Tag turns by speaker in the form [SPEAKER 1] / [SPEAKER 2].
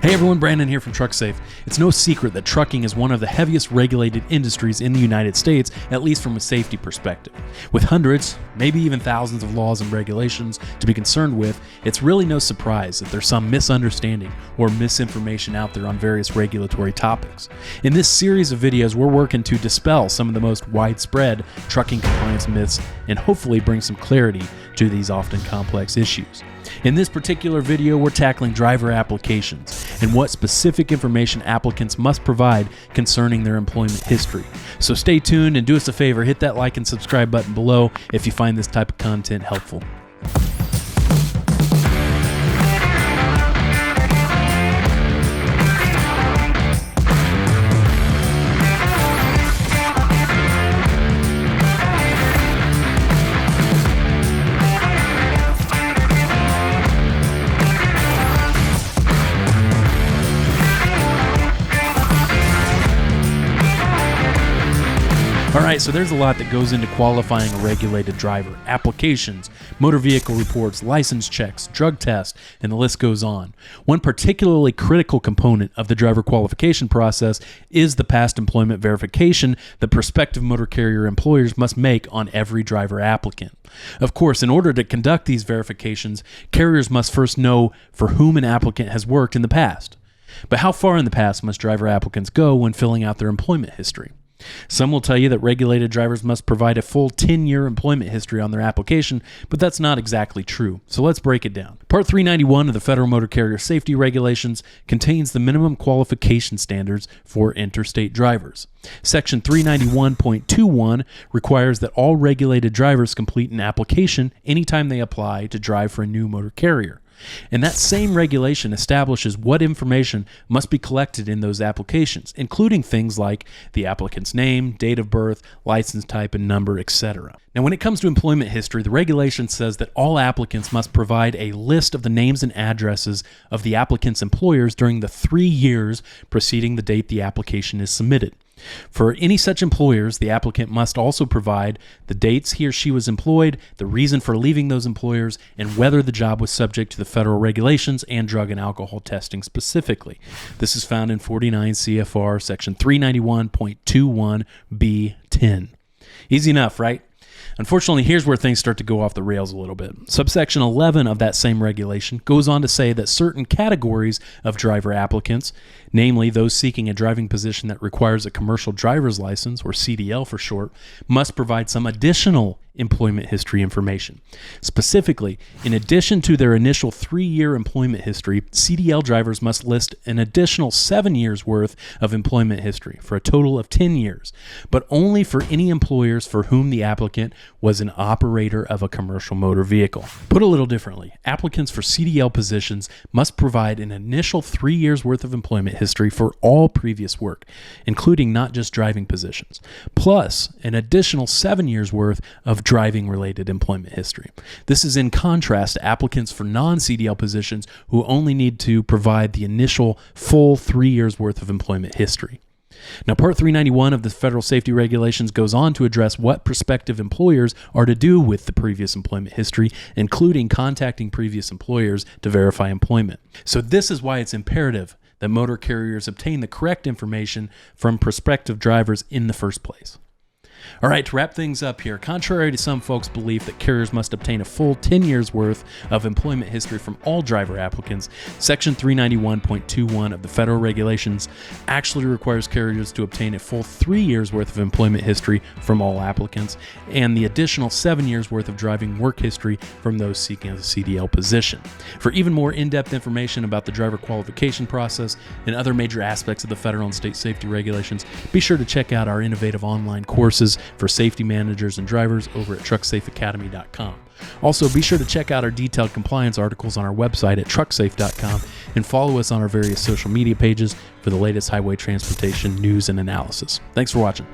[SPEAKER 1] Hey everyone, Brandon here from Trucksafe. It's no secret that trucking is one of the heaviest regulated industries in the United States, at least from a safety perspective. With hundreds, maybe even thousands of laws and regulations to be concerned with, it's really no surprise that there's some misunderstanding or misinformation out there on various regulatory topics. In this series of videos, we're working to dispel some of the most widespread trucking compliance myths and hopefully bring some clarity to these often complex issues. In this particular video, we're tackling driver applications and what specific information applicants must provide concerning their employment history. So stay tuned and do us a favor, hit that like and subscribe button below if you find this type of content helpful. Alright, so there's a lot that goes into qualifying a regulated driver. Applications, motor vehicle reports, license checks, drug tests, and the list goes on. One particularly critical component of the driver qualification process is the past employment verification that prospective motor carrier employers must make on every driver applicant. Of course, in order to conduct these verifications, carriers must first know for whom an applicant has worked in the past. But how far in the past must driver applicants go when filling out their employment history? Some will tell you that regulated drivers must provide a full 10-year employment history on their application, but that's not exactly true. So let's break it down. Part 391 of the Federal Motor Carrier Safety Regulations contains the minimum qualification standards for interstate drivers. Section 391.21 requires that all regulated drivers complete an application anytime they apply to drive for a new motor carrier. And that same regulation establishes what information must be collected in those applications, including things like the applicant's name, date of birth, license type and number, etc. Now, when it comes to employment history, the regulation says that all applicants must provide a list of the names and addresses of the applicant's employers during the 3 years preceding the date the application is submitted. For any such employers, the applicant must also provide the dates he or she was employed, the reason for leaving those employers, and whether the job was subject to the federal regulations and drug and alcohol testing specifically. This is found in 49 CFR section 391.21B10. Easy enough, right? Unfortunately, here's where things start to go off the rails a little bit. Subsection 11 of that same regulation goes on to say that certain categories of driver applicants, namely those seeking a driving position that requires a commercial driver's license, or CDL for short, must provide some additional employment history information. Specifically, in addition to their initial 3-year employment history, CDL drivers must list an additional 7 years worth of employment history for a total of 10 years, but only for any employers for whom the applicant was an operator of a commercial motor vehicle. Put a little differently, applicants for CDL positions must provide an initial 3 years worth of employment history for all previous work, including not just driving positions, plus an additional 7 years worth of driving-related employment history. This is in contrast to applicants for non-CDL positions who only need to provide the initial full 3 years worth of employment history. Now, Part 391 of the Federal Safety Regulations goes on to address what prospective employers are to do with the previous employment history, including contacting previous employers to verify employment. So this is why it's imperative that motor carriers obtain the correct information from prospective drivers in the first place. All right, to wrap things up here, contrary to some folks' belief that carriers must obtain a full 10 years worth of employment history from all driver applicants, Section 391.21 of the federal regulations actually requires carriers to obtain a full 3 years worth of employment history from all applicants and the additional 7 years worth of driving work history from those seeking a CDL position. For even more in-depth information about the driver qualification process and other major aspects of the federal and state safety regulations, be sure to check out our innovative online courses for safety managers and drivers over at trucksafeacademy.com. Also, be sure to check out our detailed compliance articles on our website at trucksafe.com and follow us on our various social media pages for the latest highway transportation news and analysis. Thanks for watching.